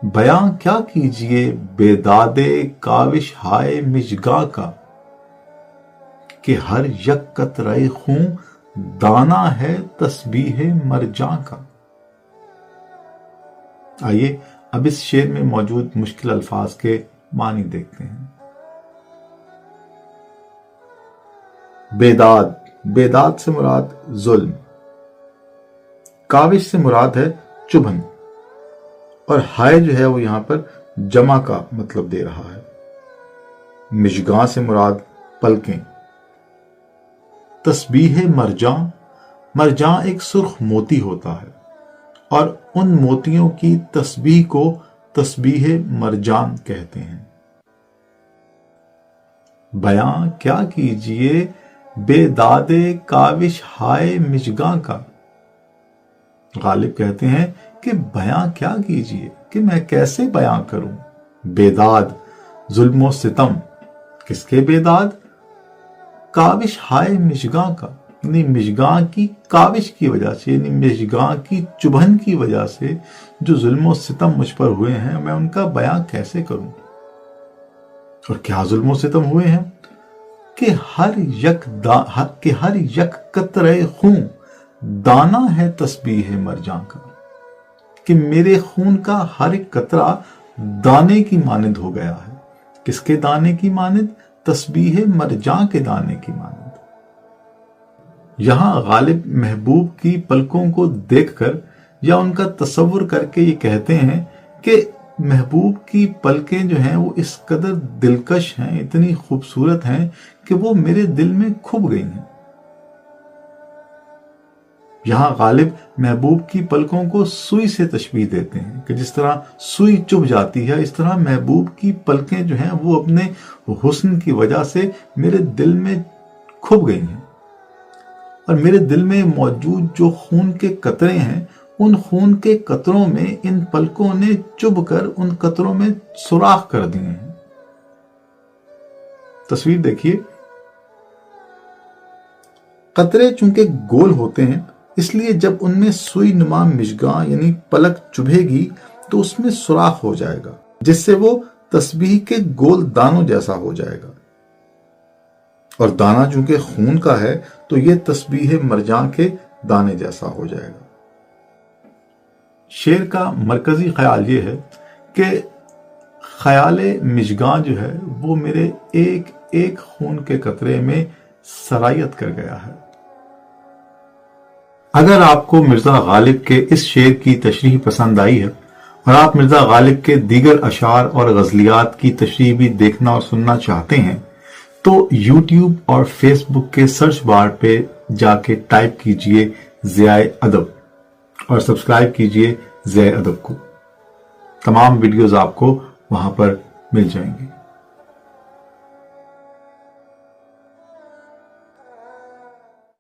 बयां क्या कीजिए बेदादे काविश हाय मिजगा का, कि हर यक कतरे खूं दाना है तस्बीह मरजां का। आइए अब इस शेर में मौजूद मुश्किल अल्फाज के मानी देखते हैं। बेदाद, बेदाद से मुराद जुल्म, काविश से मुराद है चुभन, और हाय जो है वो यहां पर जमा का मतलब दे रहा है। मिशगां से मुराद पलकें। तस्बीह मरजां, मरजां एक सुर्ख मोती होता है और उन मोतियों की तस्बीह को तस्बीह मरजान कहते हैं। बयां क्या कीजिए बेदादे काविश हाय मिजगां का। गालिब कहते हैं कि बयां क्या कीजिए, कि मैं कैसे बयां करूं। बेदाद जुल्म सितम, किसके बेदाद? काविश हाय मिजगां का, यानी मिजगां की काविश की वजह से, यानी मिजगां की चुभन की वजह से जो जुल्म सितम मुझ पर हुए हैं, मैं उनका बयां कैसे करूं। और क्या जुल्म सितम हुए हैं कि हर यक कतरे खून दाना है तस्बीह मरजां का, कि मेरे खून का हर एक कतरा दाने की मानद हो गया है। किसके दाने की मानद? तस्बीह मरजां के दाने की मानद। यहां गालिब महबूब की पलकों को देखकर या उनका तसव्वुर करके ये कहते हैं कि महबूब की पलकें जो हैं वो इस कदर दिलकश हैं, इतनी खूबसूरत हैं कि वो मेरे दिल में खुब गई हैं। यहां गालिब महबूब की पलकों को सुई से तशबीह देते हैं कि जिस तरह सुई चुभ जाती है, इस तरह महबूब की पलकें जो हैं वो अपने हुस्न की वजह से मेरे दिल में खुब गई हैं। और मेरे दिल में मौजूद जो खून के कतरे हैं, उन खून के कतरों में इन पलकों ने चुभकर उन कतरों में सुराख कर दिए हैं। तस्वीर देखिए, कतरे चूंकि गोल होते हैं, इसलिए जब उनमें सुई नुमा मिशगां यानी पलक चुभेगी तो उसमें सुराख हो जाएगा, जिससे वो तस्बीह के गोल दानों जैसा हो जाएगा। और दाना चूंकि खून का है तो ये तस्बीह मरजां के दाने जैसा हो जाएगा। शेर का मरकजी ख्याल ये है कि ख्याले मिशगां जो है वो मेरे एक एक खून के कतरे में सरायत कर गया है। अगर आपको मिर्जा गालिब के इस शेर की तशरीह पसंद आई है और आप मिर्जा गालिब के दीगर अशार और गजलियात की तशरीह भी देखना और सुनना चाहते हैं तो YouTube और Facebook के सर्च बार पे जाके टाइप कीजिए ज़ियाए अदब और सब्सक्राइब कीजिए ज़ियाए अदब को। तमाम वीडियोस आपको वहां पर मिल जाएंगे।